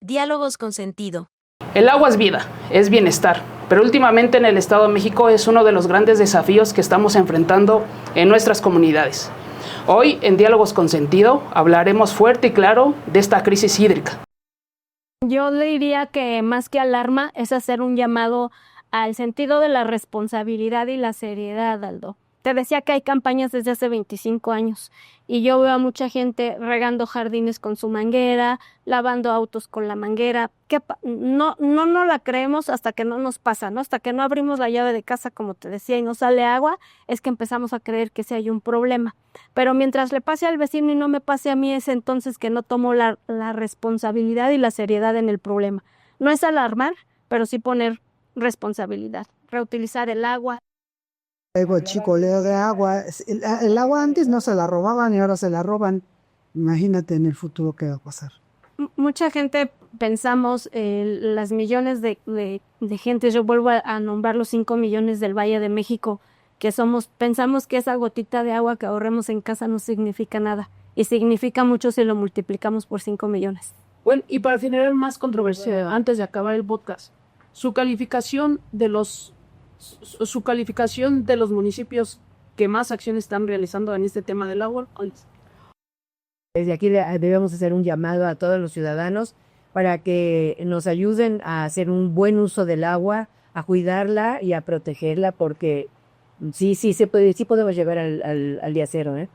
Diálogos con sentido. El agua es vida, es bienestar, pero últimamente en el Estado de México es uno de los grandes desafíos que estamos enfrentando en nuestras comunidades. Hoy, en Diálogos con Sentido, hablaremos fuerte y claro de esta crisis hídrica. Yo le diría que más que alarma es hacer un llamado al sentido de la responsabilidad y la seriedad, Aldo. Te decía que hay campañas desde hace 25 años y yo veo a mucha gente regando jardines con su manguera, lavando autos con la manguera. No la creemos hasta que no nos pasa, ¿no? Hasta que no abrimos la llave de casa, como te decía, y no sale agua, es que empezamos a creer que sí hay un problema. Pero mientras le pase al vecino y no me pase a mí, es entonces que no tomo la responsabilidad y la seriedad en el problema. No es alarmar, pero sí poner responsabilidad, reutilizar el agua. Algo chicoleo de agua. El agua antes no se la robaban y ahora se la roban. Imagínate en el futuro qué va a pasar. Mucha gente pensamos, las millones de gente, yo vuelvo a nombrar los 5 millones del Valle de México, pensamos que esa gotita de agua que ahorremos en casa no significa nada. Y significa mucho si lo multiplicamos por 5 millones. Bueno, y para generar más controversia, antes de acabar el podcast, su calificación de los municipios que más acciones están realizando en este tema del agua. Desde aquí debemos hacer un llamado a todos los ciudadanos para que nos ayuden a hacer un buen uso del agua, a cuidarla y a protegerla, porque sí podemos llegar al día cero, ¿eh?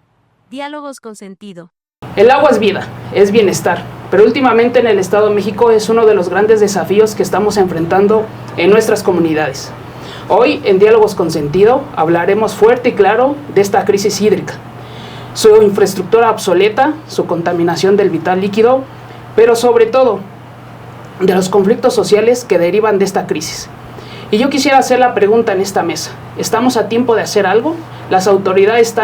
Diálogos con sentido. El agua es vida, es bienestar, pero últimamente en el Estado de México es uno de los grandes desafíos que estamos enfrentando en nuestras comunidades. Hoy, en Diálogos con Sentido, hablaremos fuerte y claro de esta crisis hídrica, su infraestructura obsoleta, su contaminación del vital líquido, pero sobre todo de los conflictos sociales que derivan de esta crisis. Y yo quisiera hacer la pregunta en esta mesa: ¿estamos a tiempo de hacer algo? ¿Las autoridades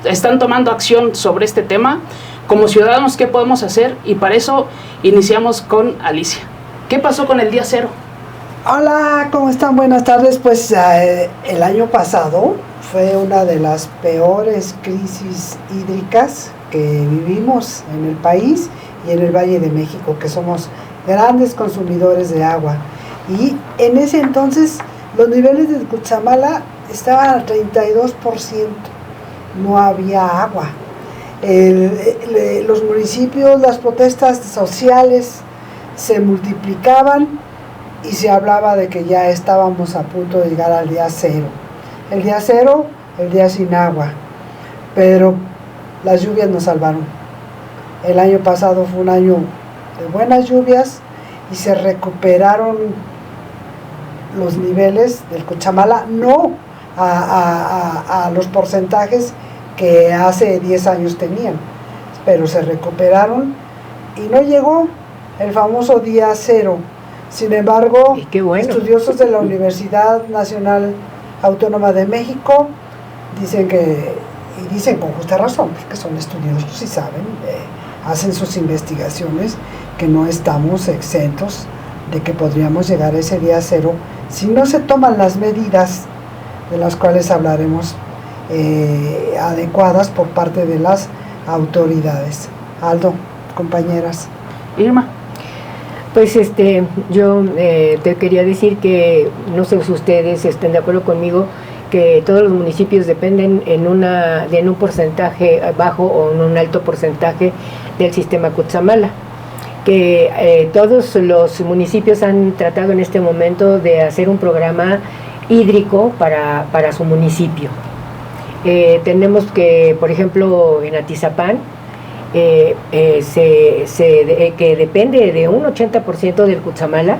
están tomando acción sobre este tema? Como ciudadanos, ¿qué podemos hacer? Y para eso iniciamos con Alicia. ¿Qué pasó con el día cero? Hola, ¿cómo están? Buenas tardes. Pues el año pasado fue una de las peores crisis hídricas que vivimos en el país y en el Valle de México, que somos grandes consumidores de agua. Y en ese entonces los niveles de Cutzamala estaban al 32%. No había agua. Los municipios, las protestas sociales se multiplicaban y se hablaba de que ya estábamos a punto de llegar al día cero. El día cero, el día sin agua. Pero las lluvias nos salvaron. El año pasado fue un año de buenas lluvias y se recuperaron los niveles del Cutzamala, no a los porcentajes que hace 10 años tenían, pero se recuperaron y no llegó el famoso día cero. Sin embargo, bueno, estudiosos de la Universidad Nacional Autónoma de México dicen con justa razón, porque son estudiosos y saben, hacen sus investigaciones, que no estamos exentos de que podríamos llegar a ese día cero si no se toman las medidas de las cuales hablaremos adecuadas por parte de las autoridades. Aldo, compañeras. Irma. Pues yo te quería decir que no sé si ustedes estén de acuerdo conmigo que todos los municipios dependen en un porcentaje bajo o en un alto porcentaje del sistema Cutzamala, que todos los municipios han tratado en este momento de hacer un programa hídrico para su municipio. Tenemos que, por ejemplo, en Atizapán, que depende de un 80% del Cutzamala,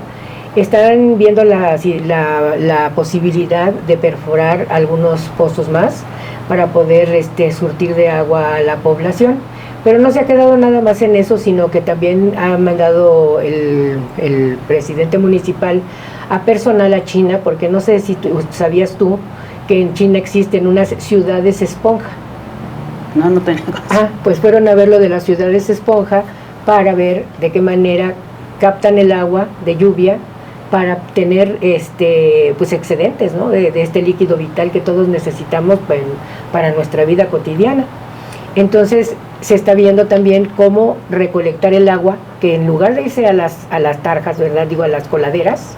están viendo la posibilidad de perforar algunos pozos más para poder surtir de agua a la población. Pero no se ha quedado nada más en eso, sino que también ha mandado el presidente municipal a personal a China, porque no sé si sabías tú que en China existen unas ciudades esponja. No tenía. Pues fueron a ver lo de las ciudades esponja para ver de qué manera captan el agua de lluvia para tener pues excedentes, ¿no? de este líquido vital que todos necesitamos para nuestra vida cotidiana. Entonces se está viendo también cómo recolectar el agua, que en lugar de irse a las tarjas, ¿verdad? Digo, a las coladeras,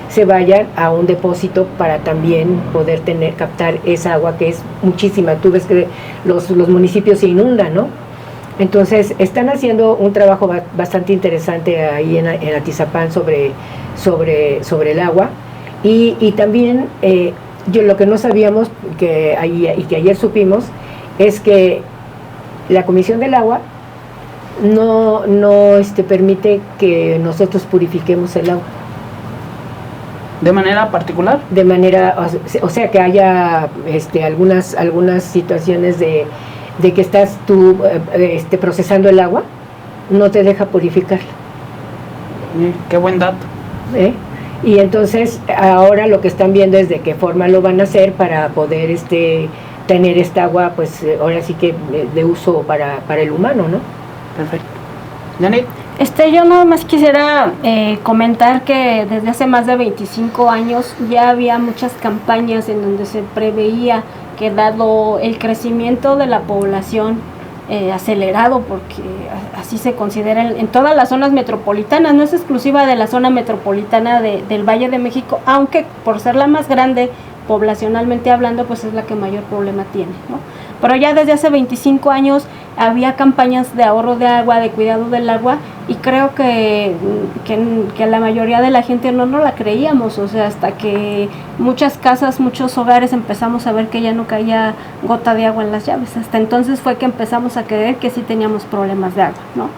se vayan a un depósito para también poder captar esa agua que es muchísima. Tú ves que los municipios se inundan, ¿no? Entonces están haciendo un trabajo bastante interesante ahí en Atizapán sobre el agua, y también yo lo que no sabíamos y que ayer supimos es que la Comisión del Agua no permite que nosotros purifiquemos el agua. ¿De manera particular? De manera, o sea, que haya algunas situaciones de que estás tú procesando el agua, no te deja purificarla. Qué buen dato. Y entonces ahora lo que están viendo es de qué forma lo van a hacer para poder tener esta agua, pues ahora sí que de uso para el humano, ¿no? Perfecto. Janet. Yo nada más quisiera comentar que desde hace más de 25 años ya había muchas campañas en donde se preveía que, dado el crecimiento de la población acelerado, porque así se considera en todas las zonas metropolitanas, no es exclusiva de la zona metropolitana del Valle de México, aunque por ser la más grande poblacionalmente hablando, pues es la que mayor problema tiene, ¿no? Pero ya desde hace 25 años había campañas de ahorro de agua, de cuidado del agua, y creo que la mayoría de la gente no la creíamos, o sea, hasta que muchas casas, muchos hogares empezamos a ver que ya no caía gota de agua en las llaves. Hasta entonces fue que empezamos a creer que sí teníamos problemas de agua, ¿no?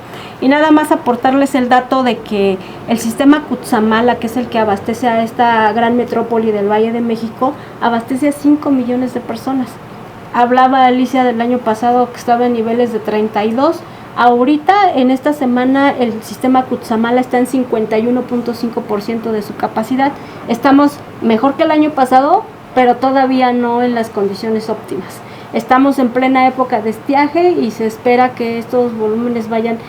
Y nada más aportarles el dato de que el sistema Cutzamala, que es el que abastece a esta gran metrópoli del Valle de México, abastece a 5 millones de personas. Hablaba Alicia del año pasado que estaba en niveles de 32. Ahorita, en esta semana, el sistema Cutzamala está en 51.5% de su capacidad. Estamos mejor que el año pasado, pero todavía no en las condiciones óptimas. Estamos en plena época de estiaje y se espera que estos volúmenes vayan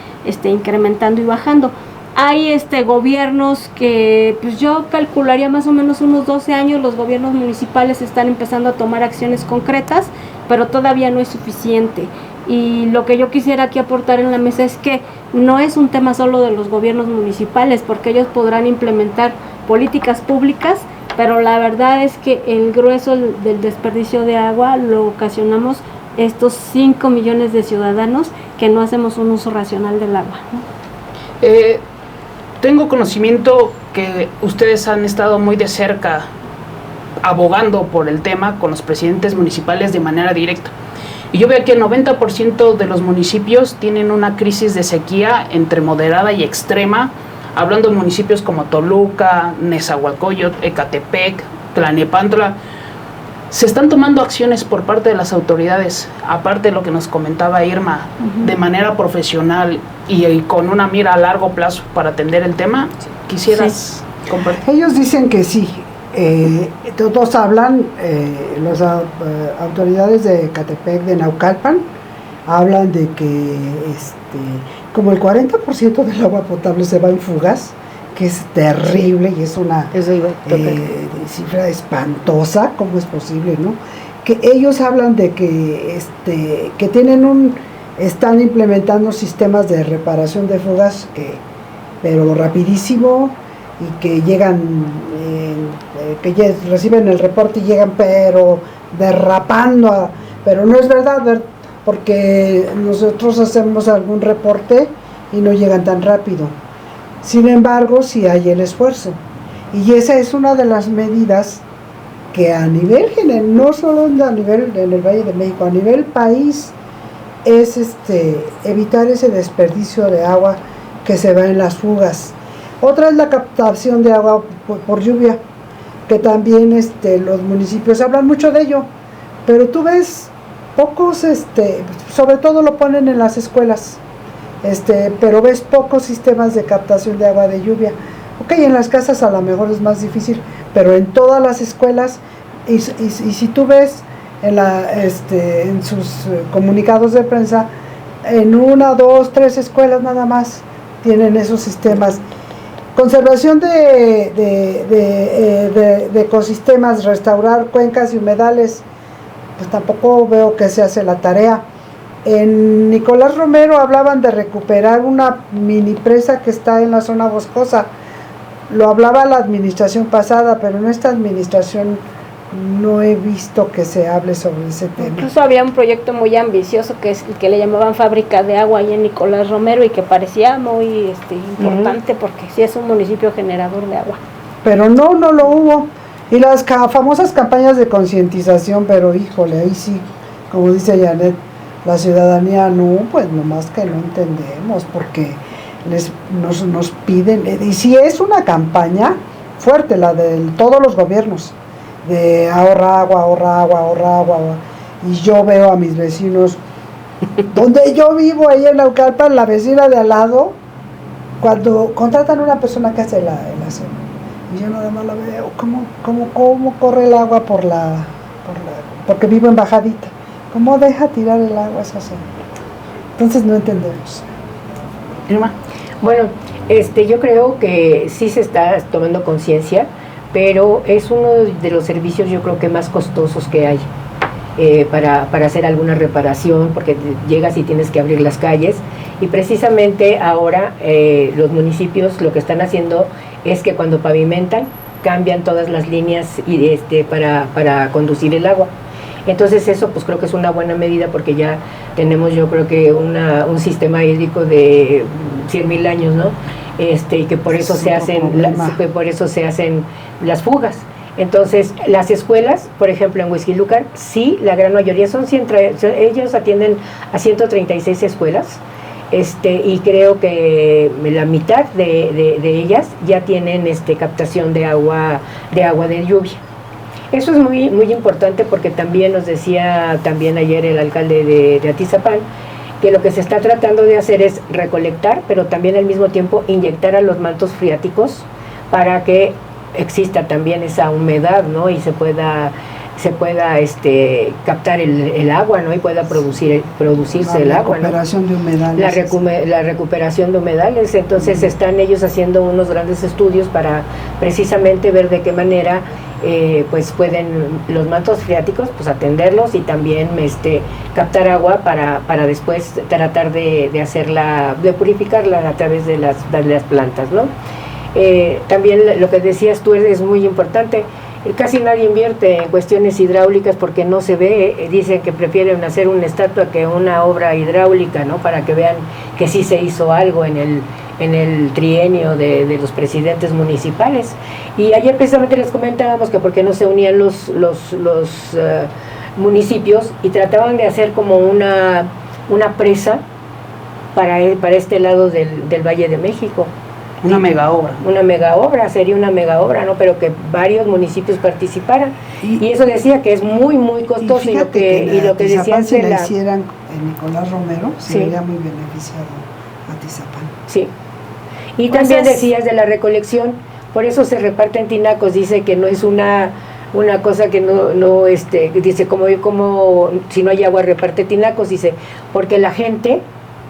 incrementando y bajando. Hay gobiernos que, pues yo calcularía más o menos unos 12 años, los gobiernos municipales están empezando a tomar acciones concretas, pero todavía no es suficiente. Y lo que yo quisiera aquí aportar en la mesa es que no es un tema solo de los gobiernos municipales, porque ellos podrán implementar políticas públicas, pero la verdad es que el grueso del desperdicio de agua lo ocasionamos estos 5 millones de ciudadanos que no hacemos un uso racional del agua, ¿no? Tengo conocimiento que ustedes han estado muy de cerca abogando por el tema con los presidentes municipales de manera directa. Y yo veo que el 90% de los municipios tienen una crisis de sequía entre moderada y extrema, hablando de municipios como Toluca, Nezahualcóyotl, Ecatepec, Tlalnepantla. Se están tomando acciones por parte de las autoridades, aparte de lo que nos comentaba Irma, de manera profesional y con una mira a largo plazo para atender el tema. ¿Quisieras compartir? Ellos dicen que sí. Todos hablan, las autoridades de Ecatepec, de Naucalpan, hablan de que como el 40% del agua potable se va en fugas, que es terrible y es una cifra espantosa. ¿Cómo es posible, no? Que ellos hablan de que están implementando sistemas de reparación de fugas, pero rapidísimo, y que llegan, que ya reciben el reporte y llegan pero derrapando, pero no es verdad, porque nosotros hacemos algún reporte y no llegan tan rápido. Sin embargo, sí hay el esfuerzo, y esa es una de las medidas que a nivel general, no solo a nivel en el Valle de México, a nivel país, es evitar ese desperdicio de agua que se va en las fugas. Otra es la captación de agua por lluvia, que también los municipios hablan mucho de ello, pero tú ves pocos, sobre todo lo ponen en las escuelas, pero ves pocos sistemas de captación de agua de lluvia. Ok, en las casas a lo mejor es más difícil, pero en todas las escuelas, y si tú ves en sus comunicados de prensa, en 1, 2, 3 escuelas nada más tienen esos sistemas. Conservación de ecosistemas, restaurar cuencas y humedales, pues tampoco veo que se hace la tarea. En Nicolás Romero hablaban de recuperar una mini presa que está en la zona boscosa. Lo hablaba la administración pasada, pero en esta administración no he visto que se hable sobre ese tema. Incluso había un proyecto muy ambicioso que es el que le llamaban Fábrica de Agua ahí en Nicolás Romero y que parecía muy importante porque sí es un municipio generador de agua. Pero no lo hubo. Y las famosas campañas de concientización, pero híjole, ahí sí, como dice Janet, la ciudadanía no, pues nomás que no entendemos, porque nos piden, y si es una campaña fuerte, la de todos los gobiernos, de ahorra agua, y yo veo a mis vecinos, donde yo vivo, ahí en Naucalpan, la vecina de al lado, cuando contratan a una persona que hace el aseo, y yo nada más la veo, cómo corre el agua porque vivo en bajadita, cómo deja tirar el agua esa zona. Entonces no entendemos. Irma. Bueno, yo creo que sí se está tomando conciencia, pero es uno de los servicios yo creo que más costosos que hay para hacer alguna reparación, porque llegas y tienes que abrir las calles, y precisamente ahora los municipios lo que están haciendo es que cuando pavimentan cambian todas las líneas y para conducir el agua. Entonces eso pues creo que es una buena medida, porque ya tenemos yo creo que un sistema hídrico de 100,000 años, ¿no? Y que por eso se hacen las fugas. Entonces las escuelas, por ejemplo en Huixquilucan, sí, la gran mayoría ellos atienden a 136 escuelas, y creo que la mitad de ellas ya tienen captación de agua de lluvia. Eso es muy, muy importante, porque también nos decía ayer el alcalde de Atizapán, que lo que se está tratando de hacer es recolectar, pero también al mismo tiempo inyectar a los mantos freáticos para que exista también esa humedad, ¿no? Y se pueda captar el agua, ¿no? Y pueda producirse el agua, ¿no? La recuperación de humedales. La recuperación de humedales. Entonces están ellos haciendo unos grandes estudios para precisamente ver de qué manera pues pueden los mantos freáticos pues atenderlos, y también captar agua para después tratar de purificarla a través de las plantas, ¿no? También lo que decías tú es muy importante. Casi nadie invierte en cuestiones hidráulicas porque no se ve. Dicen que prefieren hacer una estatua que una obra hidráulica, ¿no? Para que vean que sí se hizo algo en el trienio de los presidentes municipales. Y ayer precisamente les comentábamos que por qué no se unían los municipios y trataban de hacer como una presa para este lado del Valle de México. Una mega obra. Sería una mega obra, ¿no? Pero que varios municipios participaran. Y eso decía que es muy, muy costoso. Y lo que decían si la hicieran en Nicolás Romero, sería sí, muy beneficiado a Tizapán. Sí. Y Pues también decías de la recolección, por eso se reparten tinacos. Dice que no es una cosa que no dice como si no hay agua reparte tinacos, dice, porque la gente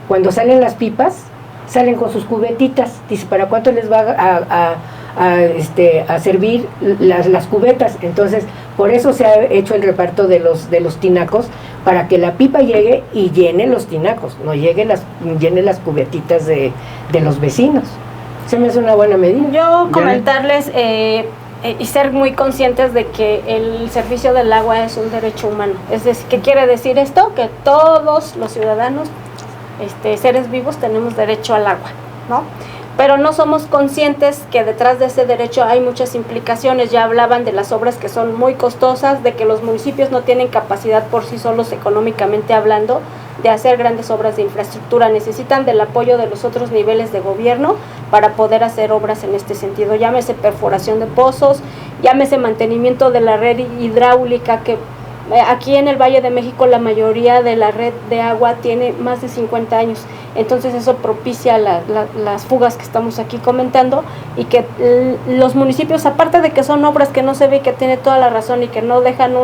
cuando salen las pipas salen con sus cubetitas, dice, ¿para cuánto les va a servir las cubetas? Entonces, por eso se ha hecho el reparto de los tinacos, para que la pipa llegue y llene los tinacos, no llene las cubetitas de los vecinos. Se me hace una buena medida. Yo comentarles y ser muy conscientes de que el servicio del agua es un derecho humano. Es decir, ¿qué quiere decir esto? Que todos los ciudadanos, seres vivos, tenemos derecho al agua, ¿no? Pero no somos conscientes que detrás de ese derecho hay muchas implicaciones. Ya hablaban de las obras que son muy costosas, de que los municipios no tienen capacidad por sí solos, económicamente hablando, de hacer grandes obras de infraestructura. Necesitan del apoyo de los otros niveles de gobierno para poder hacer obras en este sentido. Llámese perforación de pozos, llámese mantenimiento de la red hidráulica, que aquí en el Valle de México la mayoría de la red de agua tiene más de 50 años, entonces eso propicia las fugas que estamos aquí comentando, y que los municipios, aparte de que son obras que no se ve, que tiene toda la razón y que no dejan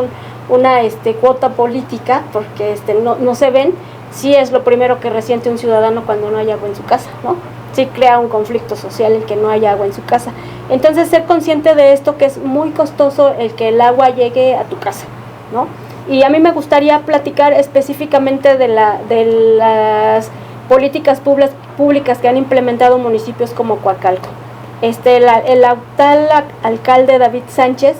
una cuota política, porque no se ven, sí es lo primero que resiente un ciudadano cuando no hay agua en su casa, ¿no? Sí crea un conflicto social el que no haya agua en su casa. Entonces ser consciente de esto, que es muy costoso el que el agua llegue a tu casa, ¿no? Y a mí me gustaría platicar específicamente de las políticas públicas que han implementado municipios como Coacalco. El actual alcalde David Sánchez,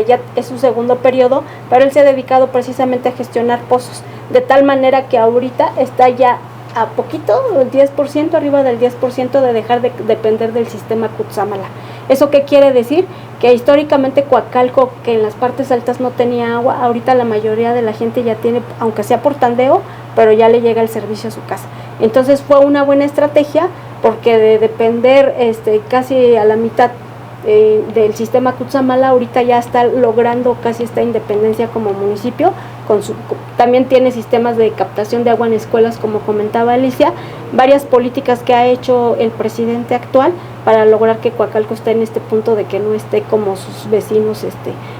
ya es su segundo periodo, pero él se ha dedicado precisamente a gestionar pozos, de tal manera que ahorita está ya a poquito, el 10%, arriba del 10% de dejar de depender del sistema Cutzamala. ¿Eso qué quiere decir? Que históricamente Coacalco, que en las partes altas no tenía agua, ahorita la mayoría de la gente ya tiene, aunque sea por tandeo, pero ya le llega el servicio a su casa. Entonces fue una buena estrategia, porque de depender casi a la mitad del sistema Cutzamala, ahorita ya está logrando casi esta independencia como municipio. También tiene sistemas de captación de agua en escuelas, como comentaba Alicia, varias políticas que ha hecho el presidente actual para lograr que Coacalco esté en este punto de que no esté como sus vecinos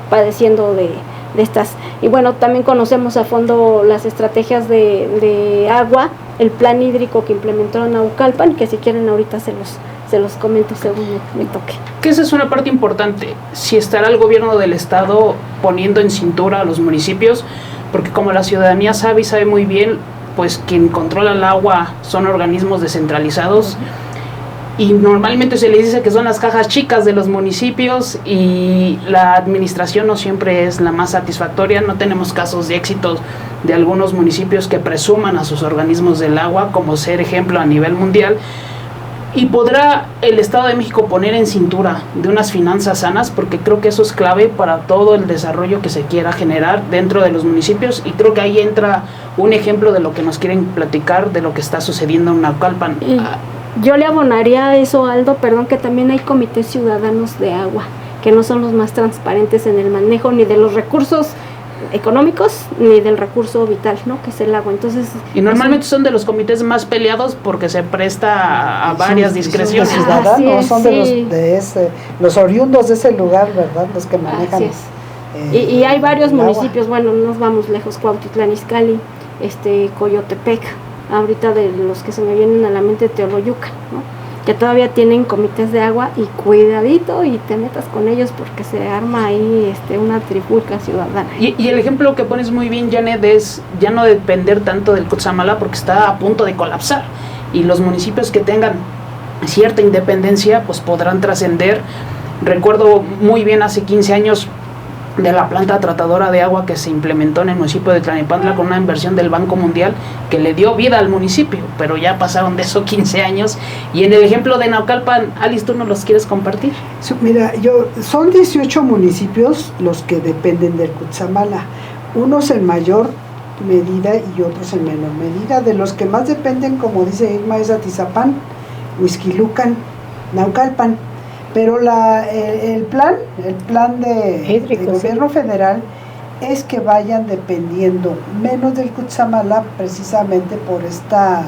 padeciendo de estas. Y bueno, también conocemos a fondo las estrategias de agua, el plan hídrico que implementó Naucalpan, que si quieren ahorita se los comento según me toque. Que esa es una parte importante, si estará el gobierno del estado poniendo en cintura a los municipios, porque como la ciudadanía sabe y sabe muy bien, pues quien controla el agua son organismos descentralizados, y normalmente se les dice que son las cajas chicas de los municipios, y la administración no siempre es la más satisfactoria. No tenemos casos de éxitos de algunos municipios que presuman a sus organismos del agua como ser ejemplo a nivel mundial. Y podrá el Estado de México poner en cintura de unas finanzas sanas, porque creo que eso es clave para todo el desarrollo que se quiera generar dentro de los municipios, y creo que ahí entra un ejemplo de lo que nos quieren platicar de lo que está sucediendo en Naucalpan. Yo le abonaría a eso, Aldo, perdón, que también hay comités ciudadanos de agua, que no son los más transparentes en el manejo ni de los recursos económicos ni del recurso vital, ¿no?, que es el agua. Entonces, y normalmente son de los comités más peleados porque se presta a varias discreciones. Son los ciudadanos, son de los oriundos de ese lugar, ¿verdad?, los que manejan. Así es. Y hay varios municipios, bueno, no nos vamos lejos, Cuautitlán Izcalli, Coyotepec, ahorita de los que se me vienen a la mente, Teoloyuca, ¿no?, que todavía tienen comités de agua, y cuidadito y te metas con ellos porque se arma ahí una trifulca ciudadana. Y el ejemplo que pones muy bien, Janet, es ya no depender tanto del Cutzamala, porque está a punto de colapsar, y los municipios que tengan cierta independencia pues podrán trascender. Recuerdo muy bien hace 15 años de la planta tratadora de agua que se implementó en el municipio de Tlalnepantla con una inversión del Banco Mundial que le dio vida al municipio, pero ya pasaron de eso 15 años. Y en el ejemplo de Naucalpan, Alice, ¿tú nos los quieres compartir? Mira, son 18 municipios los que dependen del Cutzamala, unos en mayor medida y otros en menor medida. De los que más dependen, como dice Irma, es Atizapán, Huixquilucan, Naucalpan. Pero el plan de gobierno federal es que vayan dependiendo menos del Cutzamala, precisamente por esta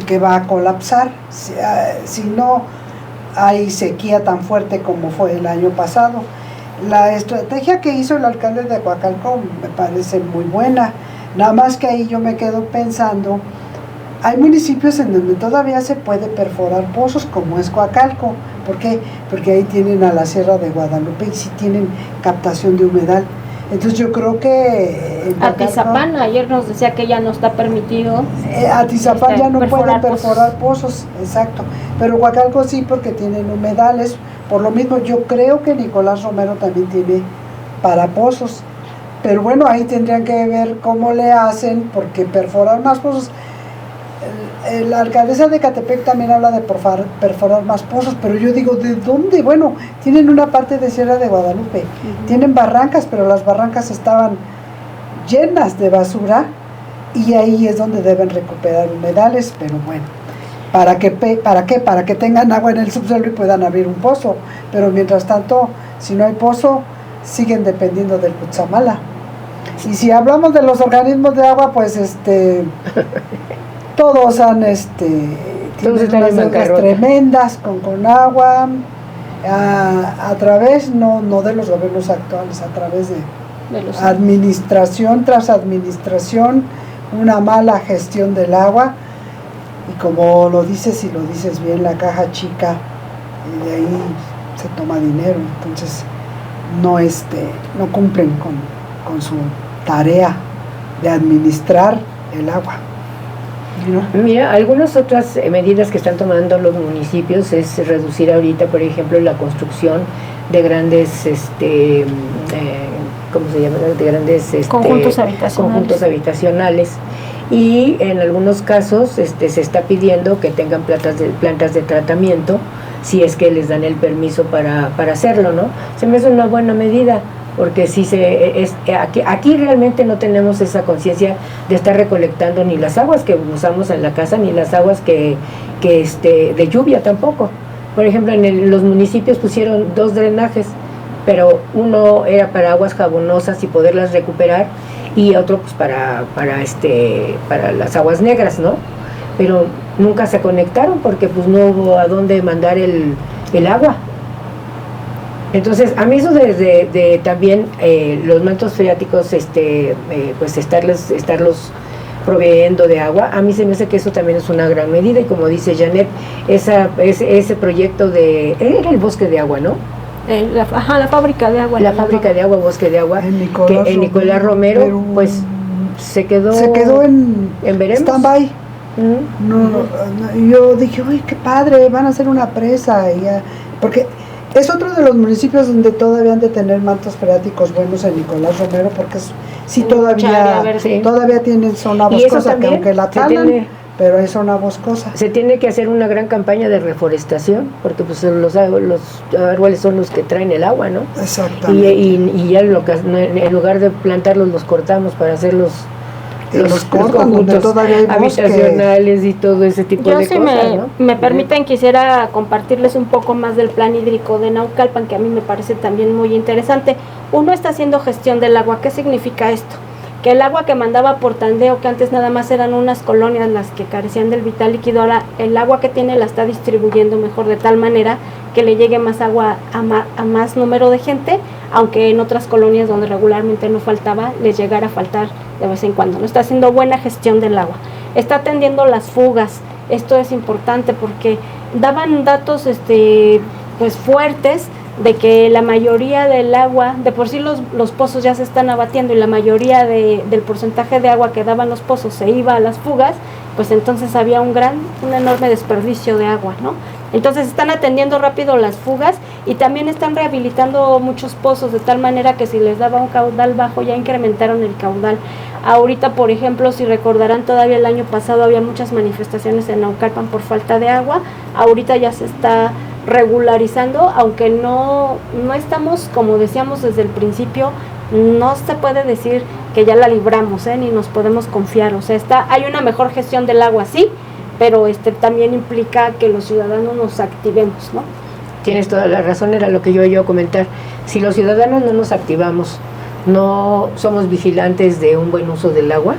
que va a colapsar. Si no hay sequía tan fuerte como fue el año pasado. La estrategia que hizo el alcalde de Coacalco me parece muy buena, nada más que ahí yo me quedo pensando, hay municipios en donde todavía se puede perforar pozos, como es Coacalco. ¿Por qué? Porque ahí tienen a la Sierra de Guadalupe y sí tienen captación de humedal. Entonces yo creo que Atizapán, ayer nos decía que ya no está permitido. Atizapán ya no puede perforar pozos, exacto. Pero Coacalco sí, porque tienen humedales. Por lo mismo, yo creo que Nicolás Romero también tiene para pozos. Pero bueno, ahí tendrían que ver cómo le hacen, porque perforar más pozos. La alcaldesa de Ecatepec también habla de perforar más pozos, pero yo digo, ¿de dónde? Bueno, tienen una parte de Sierra de Guadalupe, tienen barrancas, pero las barrancas estaban llenas de basura, y ahí es donde deben recuperar humedales. Pero bueno, ¿para qué? Para que tengan agua en el subsuelo y puedan abrir un pozo. Pero mientras tanto, si no hay pozo, siguen dependiendo del Cutzamala. Y si hablamos de los organismos de agua, pues todos han tienen unas deudas tremendas con agua, a través no de los gobiernos actuales, a través de los administración tras administración, una mala gestión del agua, y como lo dices, y lo dices bien, la caja chica, y de ahí se toma dinero. Entonces no cumplen con su tarea de administrar el agua. ¿No? Mira, algunas otras medidas que están tomando los municipios es reducir ahorita, por ejemplo, la construcción de grandes, ¿cómo se llama? De grandes conjuntos habitacionales. Y en algunos casos se está pidiendo que tengan plantas de tratamiento, si es que les dan el permiso para hacerlo, ¿no? Se me hace una buena medida, porque si aquí realmente no tenemos esa conciencia de estar recolectando ni las aguas que usamos en la casa, ni las aguas que de lluvia tampoco. Por ejemplo, los municipios pusieron 2 drenajes, pero uno era para aguas jabonosas y poderlas recuperar, y otro pues para las aguas negras, ¿no? Pero nunca se conectaron porque pues no hubo a dónde mandar el agua. Entonces, a mí eso de también los mantos freáticos, pues estarlos proveyendo de agua, a mí se me hace que eso también es una gran medida, y como dice Janet, ese proyecto era el bosque de agua, ¿no? La fábrica de agua. La fábrica de agua, bosque de agua, en Nicolás Romero, pues se quedó en veremos. Stand-by. Yo dije, uy, qué padre, van a hacer una presa, porque es otro de los municipios donde todavía han de tener mantos freáticos buenos, en Nicolás Romero, porque sí todavía tienen zona boscosa, que aunque la talan, pero es zona boscosa. Se tiene que hacer una gran campaña de reforestación, porque pues los árboles son los que traen el agua, ¿no? Exactamente. Y ya en lugar de plantarlos, los cortamos para hacer los conjuntos habitacionales y todo ese tipo de cosas, ¿no? Me permiten, quisiera compartirles un poco más del plan hídrico de Naucalpan, que a mí me parece también muy interesante. Uno está haciendo gestión del agua. ¿Qué significa esto? Que el agua que mandaba por tandeo, que antes nada más eran unas colonias las que carecían del vital líquido, ahora el agua que tiene la está distribuyendo mejor, de tal manera que le llegue más agua a más número de gente, aunque en otras colonias donde regularmente no faltaba, les llegara a faltar de vez en cuando. No está haciendo buena gestión del agua. Está atendiendo las fugas. Esto es importante porque daban datos pues fuertes de que la mayoría del agua, de por sí los pozos ya se están abatiendo, y la mayoría del porcentaje de agua que daban los pozos se iba a las fugas, pues entonces había un enorme desperdicio de agua, ¿no? Entonces están atendiendo rápido las fugas, y también están rehabilitando muchos pozos, de tal manera que si les daba un caudal bajo, ya incrementaron el caudal. Ahorita, por ejemplo, si recordarán, todavía el año pasado había muchas manifestaciones en Naucalpan por falta de agua. Ahorita ya se está regularizando, aunque no estamos, como decíamos desde el principio, no se puede decir que ya la libramos, ni nos podemos confiar. O sea, hay una mejor gestión del agua, sí, pero también implica que los ciudadanos nos activemos, ¿no? Tienes toda la razón, era lo que yo iba a comentar. Si los ciudadanos no nos activamos, no somos vigilantes de un buen uso del agua,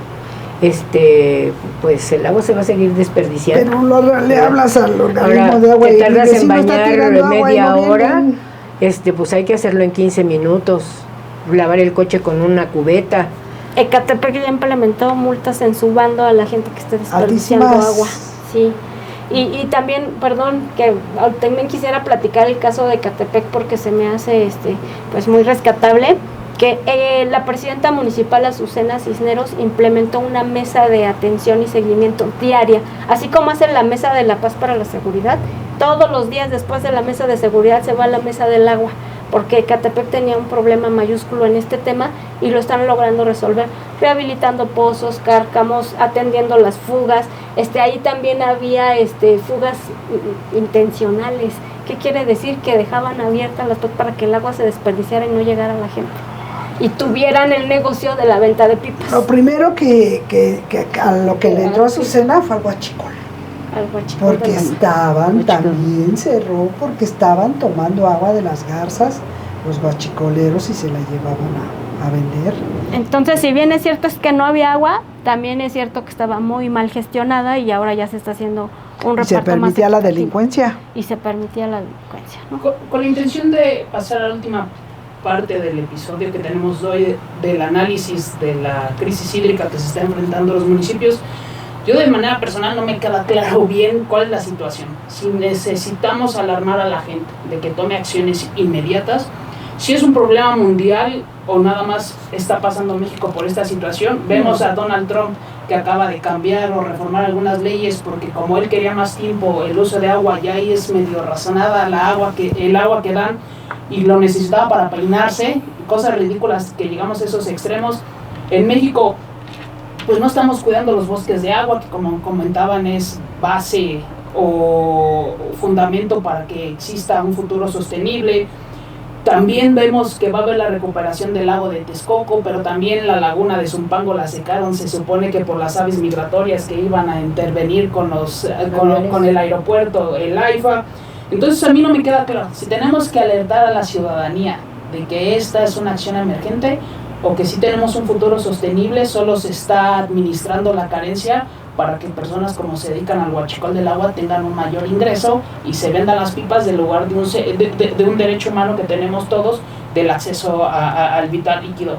pues el agua se va a seguir desperdiciando. Pero le hablas al organismo de agua, te tardas en bañar media hora, vienen. Pues hay que hacerlo en 15 minutos, lavar el coche con una cubeta. Ecatepec ya implementó multas en su bando a la gente que esté desperdiciando agua. Sí. Y también, perdón, que también quisiera platicar el caso de Ecatepec, porque se me hace pues muy rescatable, que la presidenta municipal, Azucena Cisneros, implementó una mesa de atención y seguimiento diaria, así como hace la mesa de la paz para la seguridad. Todos los días después de la mesa de seguridad se va a la mesa del agua, porque Ecatepec tenía un problema mayúsculo en este tema y lo están logrando resolver, rehabilitando pozos, cárcamos, atendiendo las fugas. Ahí también había fugas intencionales. ¿Qué quiere decir? Que dejaban abiertas las puertas para que el agua se desperdiciara y no llegara a la gente, y tuvieran el negocio de la venta de pipas. Lo primero que a lo que le entró a Azucena fue al huachicol. Porque también cerró, porque estaban tomando agua de las garzas los huachicoleros y se la llevaban a vender. Entonces, si bien es cierto es que no había agua, también es cierto que estaba muy mal gestionada, y ahora ya se está haciendo un reparto más. Y se permitía la delincuencia. Y se permitía la delincuencia, ¿no? Con la intención de pasar a la última parte del episodio que tenemos hoy, del análisis de la crisis hídrica que se está enfrentando los municipios, yo de manera personal no me queda claro bien cuál es la situación. Si necesitamos alarmar a la gente de que tome acciones inmediatas, ¿Si es un problema mundial o nada más está pasando México por esta situación? Vemos a Donald Trump que acaba de cambiar o reformar algunas leyes porque como él quería más tiempo el uso de agua, ya ahí es medio razonada el agua que dan y lo necesitaba para peinarse, cosas ridículas que llegamos a esos extremos. En México pues no estamos cuidando los bosques de agua, que como comentaban es base o fundamento para que exista un futuro sostenible. También vemos que va a haber la recuperación del lago de Texcoco, pero también la laguna de Zumpango la secaron, se supone que por las aves migratorias que iban a intervenir con el aeropuerto, el AIFA. Entonces a mí no me queda claro, si tenemos que alertar a la ciudadanía de que esta es una acción emergente o que si tenemos un futuro sostenible, solo se está administrando la carencia para que personas como se dedican al huachicol del agua tengan un mayor ingreso y se vendan las pipas del lugar de un derecho humano que tenemos todos del acceso al vital líquido.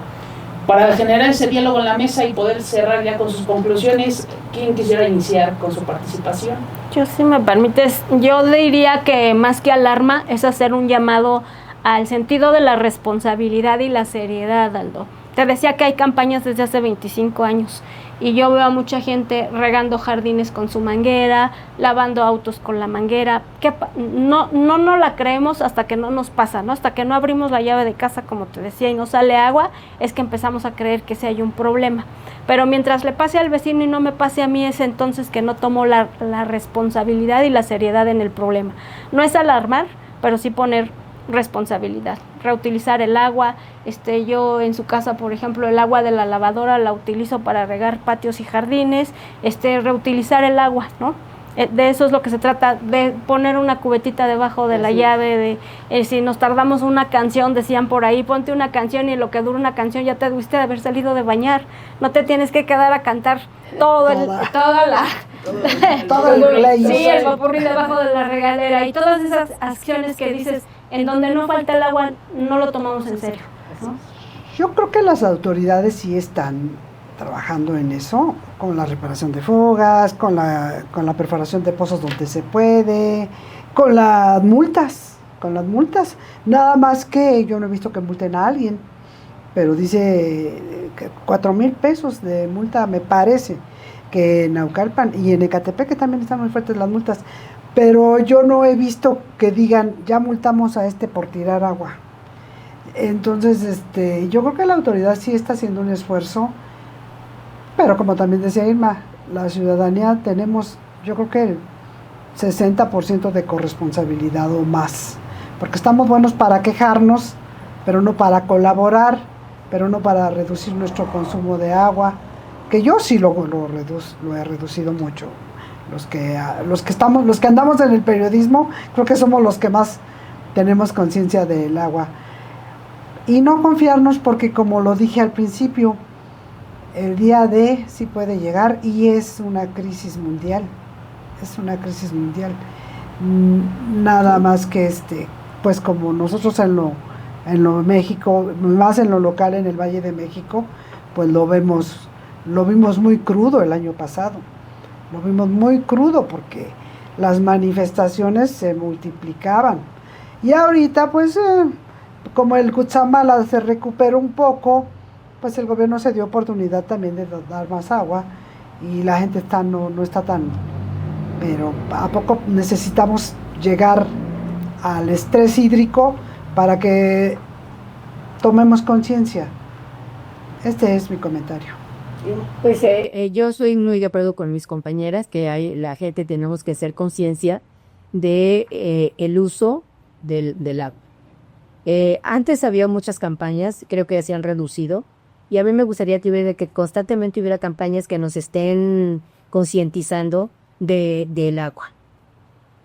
Para generar ese diálogo en la mesa y poder cerrar ya con sus conclusiones, ¿quién quisiera iniciar con su participación? Yo, si me permites, yo diría que más que alarma es hacer un llamado al sentido de la responsabilidad y la seriedad, Aldo. Te decía que hay campañas desde hace 25 años y yo veo a mucha gente regando jardines con su manguera, lavando autos con la manguera, que no la creemos hasta que no nos pasa, ¿no? Hasta que no abrimos la llave de casa, como te decía, y no sale agua, es que empezamos a creer que sí hay un problema. Pero mientras le pase al vecino y no me pase a mí, es entonces que no tomo la responsabilidad y la seriedad en el problema. No es alarmar, pero sí poner responsabilidad, reutilizar el agua. Yo en su casa, por ejemplo, el agua de la lavadora la utilizo para regar patios y jardines, reutilizar el agua, ¿no? De eso es lo que se trata, de poner una cubetita debajo de la llave, si nos tardamos una canción, decían por ahí, ponte una canción y en lo que dura una canción ya te debiste de haber salido de bañar, no te tienes que quedar a cantar todo el popurrí debajo de la regadera y todas esas acciones que dices, en donde no falta el agua, no lo tomamos en serio, ¿no? Yo creo que las autoridades sí están trabajando en eso, con la reparación de fugas, con la perforación de pozos donde se puede, con las multas, nada más que yo no he visto que multen a alguien, pero dice que 4,000 pesos de multa, me parece, que en Naucalpan y en Ecatepec, que también están muy fuertes las multas, pero yo no he visto que digan, ya multamos a por tirar agua. Entonces, yo creo que la autoridad sí está haciendo un esfuerzo, pero como también decía Irma, la ciudadanía tenemos, yo creo que el 60% de corresponsabilidad o más, porque estamos buenos para quejarnos, pero no para colaborar, pero no para reducir nuestro consumo de agua, que yo sí lo he reducido mucho. Los que andamos en el periodismo, creo que somos los que más tenemos conciencia del agua. Y no confiarnos porque, como lo dije al principio, el día D sí puede llegar y es una crisis mundial. Nada más que pues como nosotros en lo México, más en lo local, en el Valle de México, pues lo vimos muy crudo el año pasado. Lo vimos muy crudo porque las manifestaciones se multiplicaban. Y ahorita, pues, como el Cutzamala se recuperó un poco, pues el gobierno se dio oportunidad también de dar más agua y la gente no está tan... Pero ¿a poco necesitamos llegar al estrés hídrico para que tomemos conciencia? Este es mi comentario. Pues yo soy muy de acuerdo con mis compañeras que la gente tenemos que hacer conciencia de el uso del agua. Antes había muchas campañas, creo que se han reducido, y a mí me gustaría que constantemente hubiera campañas que nos estén concientizando del agua.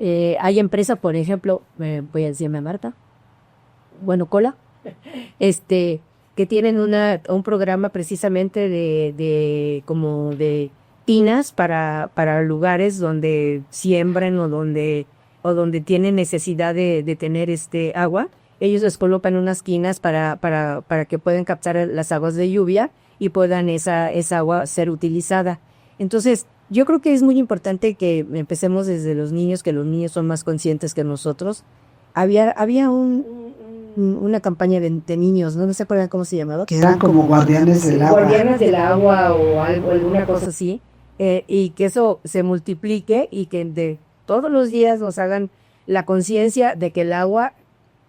Hay empresas, por ejemplo, voy a decirme a Marta, Cola, que tienen un programa precisamente de tinas para lugares donde siembran o donde tienen necesidad de tener agua. Ellos les colocan unas tinas para que puedan captar las aguas de lluvia y puedan esa agua ser utilizada. Entonces, yo creo que es muy importante que empecemos desde los niños, que los niños son más conscientes que nosotros. Había un una campaña de niños, ¿no? No se acuerdan cómo se llamaba. Que eran como guardianes del agua. Guardianes del agua o algo, alguna cosa así. Y que eso se multiplique y que de todos los días nos hagan la conciencia de que el agua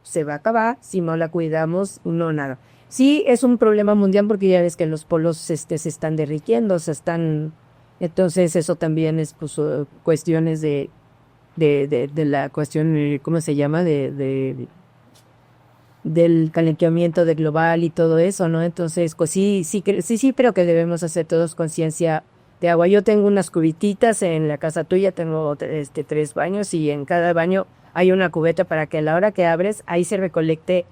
se va a acabar si no la cuidamos, no nada. Sí, es un problema mundial porque ya ves que los polos se están derritiendo, entonces eso también es pues, cuestiones de la cuestión, ¿cómo se llama? Del calentamiento de global y todo eso, ¿no? Entonces, pues sí, pero que debemos hacer todos conciencia de agua. Yo tengo unas cubititas en la casa tuya, tengo 3 baños y en cada baño hay una cubeta para que a la hora que abres, ahí se recolecte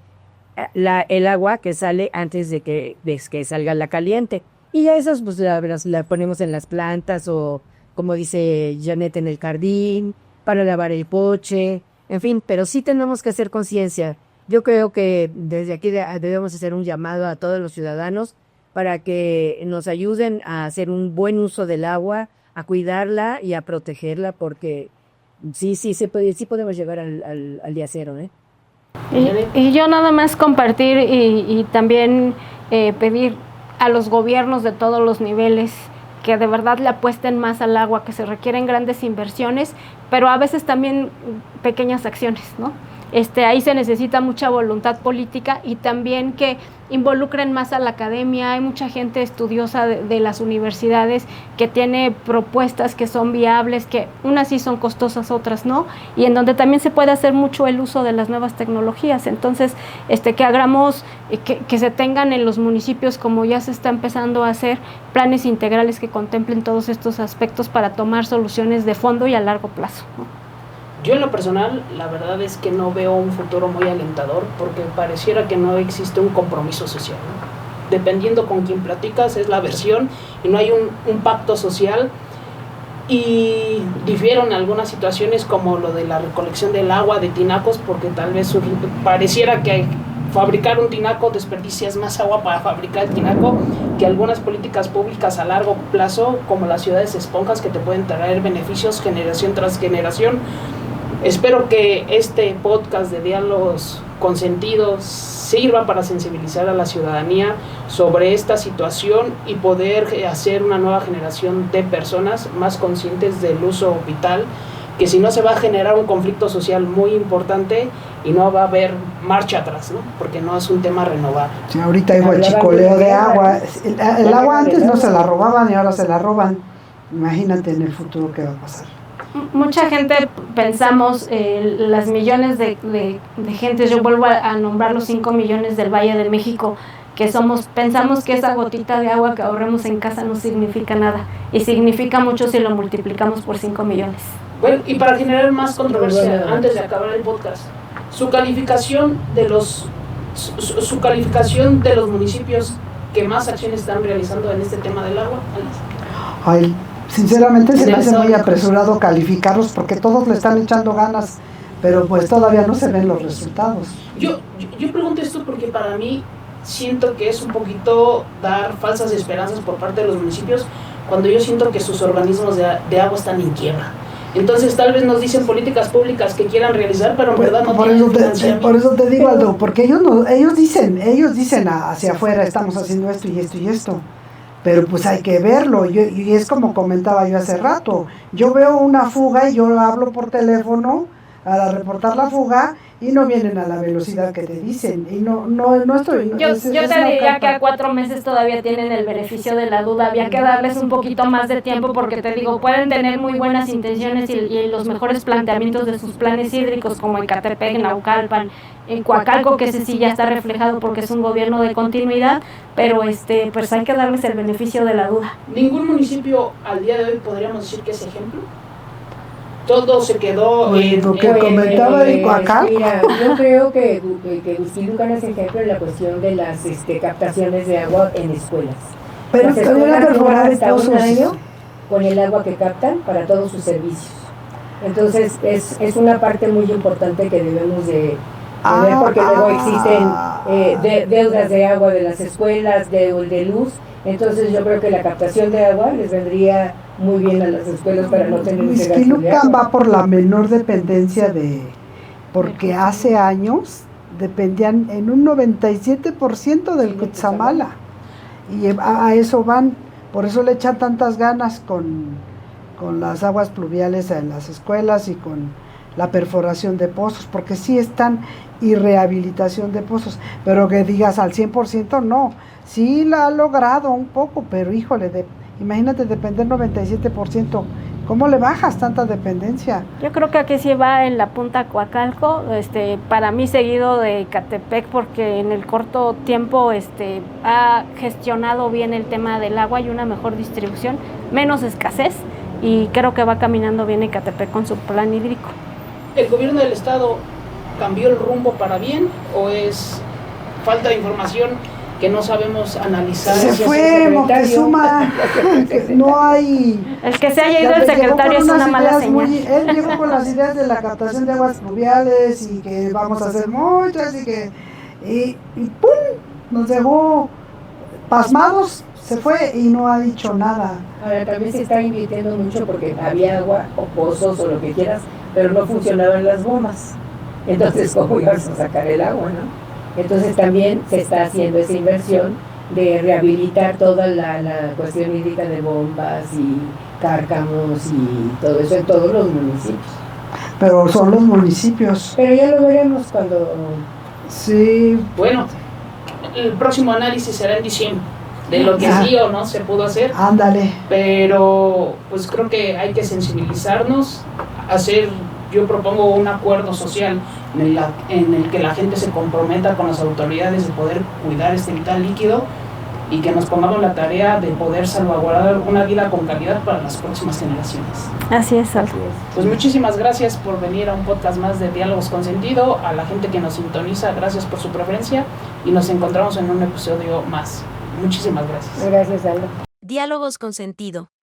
el agua que sale antes de que salga la caliente. Y ya esas pues la ponemos en las plantas o, como dice Janet, en el jardín, para lavar el coche, en fin, pero sí tenemos que hacer conciencia. Yo creo que desde aquí debemos hacer un llamado a todos los ciudadanos para que nos ayuden a hacer un buen uso del agua, a cuidarla y a protegerla, porque sí podemos llegar al día cero, ¿eh? Y yo nada más compartir y también pedir a los gobiernos de todos los niveles que de verdad le apuesten más al agua, que se requieren grandes inversiones, pero a veces también pequeñas acciones, ¿no? Ahí se necesita mucha voluntad política y también que involucren más a la academia. Hay mucha gente estudiosa de las universidades que tiene propuestas que son viables, que unas sí son costosas, otras no, y en donde también se puede hacer mucho el uso de las nuevas tecnologías. Entonces, que hagamos, que se tengan en los municipios, como ya se está empezando a hacer, planes integrales que contemplen todos estos aspectos para tomar soluciones de fondo y a largo plazo, ¿no? Yo en lo personal, la verdad es que no veo un futuro muy alentador porque pareciera que no existe un compromiso social, ¿no? Dependiendo con quién platicas es la versión y no hay un pacto social, y difiero en algunas situaciones como lo de la recolección del agua de tinacos, porque tal vez pareciera que fabricar un tinaco desperdicias más agua para fabricar el tinaco que algunas políticas públicas a largo plazo como las ciudades esponjas que te pueden traer beneficios generación tras generación. Espero que este podcast de Diálogos con Sentido sirva para sensibilizar a la ciudadanía sobre esta situación y poder hacer una nueva generación de personas más conscientes del uso vital, que si no se va a generar un conflicto social muy importante y no va a haber marcha atrás, ¿no? Porque no es un tema renovable. Sí, ahorita hay huachicoleo de agua. El agua antes no se la robaban y ahora se la roban. Imagínate en el futuro qué va a pasar. Mucha gente pensamos, las millones de gentes, yo vuelvo a nombrar los 5 millones del Valle de México, pensamos que esa gotita de agua que ahorremos en casa no significa nada, y significa mucho si lo multiplicamos por 5 millones. Bueno, y para generar más controversia, antes de acabar el podcast, su calificación de los municipios que más acciones están realizando en este tema del agua. Ay, sinceramente se me hace muy apresurado calificarlos porque todos le están echando ganas, pero pues todavía no se ven los resultados. Yo pregunto esto porque para mí siento que es un poquito dar falsas esperanzas por parte de los municipios cuando yo siento que sus organismos de agua están en quiebra. Entonces tal vez nos dicen políticas públicas que quieran realizar, pero en verdad no tienen financiamiento. Por eso te digo, Aldo, porque ellos dicen hacia afuera, estamos haciendo esto y esto y esto. Pero pues hay que verlo, y es como comentaba yo hace rato, yo veo una fuga y yo hablo por teléfono a reportar la fuga y no vienen a la velocidad que te dicen, y no estoy... Yo te diría que a 4 meses todavía tienen el beneficio de la duda, había que darles un poquito más de tiempo porque te digo, pueden tener muy buenas intenciones y los mejores planteamientos de sus planes hídricos como Ecatepec, Naucalpan, en Coacalco, que ese sí ya está reflejado porque es un gobierno de continuidad, pero pues hay que darles el beneficio de la duda. ¿Ningún municipio al día de hoy podríamos decir que es ejemplo? Todo se quedó lo que comentaba de Coacalco. Mira, yo creo que Huixquilucan es ejemplo en la cuestión de las captaciones de agua en escuelas. Pero las escuelas perforar hasta un año con el agua que captan para todos sus servicios. Entonces es una parte muy importante que debemos de ver, porque luego existen deudas de agua de las escuelas, de luz. Entonces yo creo que la captación de agua les vendría muy bien a las escuelas para no tener ese gasto de agua. va por la menor dependencia porque hace años dependían en un 97% del Cutzamala. Y a eso van, por eso le echan tantas ganas con las aguas pluviales en las escuelas y con la perforación de pozos, porque sí están, y rehabilitación de pozos, pero que digas al 100% no, sí la ha logrado un poco, pero híjole, imagínate depender 97%, ¿cómo le bajas tanta dependencia? Yo creo que aquí sí va en la punta Coacalco, para mí seguido de Ecatepec, porque en el corto tiempo ha gestionado bien el tema del agua y una mejor distribución, menos escasez, y creo que va caminando bien Ecatepec con su plan hídrico. ¿El gobierno del estado cambió el rumbo para bien o es falta de información que no sabemos analizar? Se fue Moctezuma, no hay... El que se haya ido el secretario es una mala señal. Él llegó con las ideas de la captación de aguas pluviales y que vamos a hacer muchas y ¡pum! Nos dejó pasmados, se fue y no ha dicho nada. Ahora también se está invirtiendo mucho porque había agua o pozos o lo que quieras, pero no funcionaban las bombas. Entonces, ¿cómo ibas a sacar el agua, no? Entonces también se está haciendo esa inversión de rehabilitar toda la cuestión hídrica de bombas y cárcamos y todo eso en todos los municipios. Pero son los municipios. Pero ya lo veremos cuando... Sí. Bueno, el próximo análisis será en diciembre, de lo que sí o no se pudo hacer. Ándale. Pero pues creo que hay que sensibilizarnos, yo propongo un acuerdo social en el que la gente se comprometa con las autoridades de poder cuidar este vital líquido y que nos pongamos la tarea de poder salvaguardar una vida con calidad para las próximas generaciones. Así es, Aldo. Pues muchísimas gracias por venir a un podcast más de Diálogos con Sentido. A la gente que nos sintoniza, gracias por su preferencia y nos encontramos en un episodio más. Muchísimas gracias. Gracias, Aldo. Diálogos con sentido.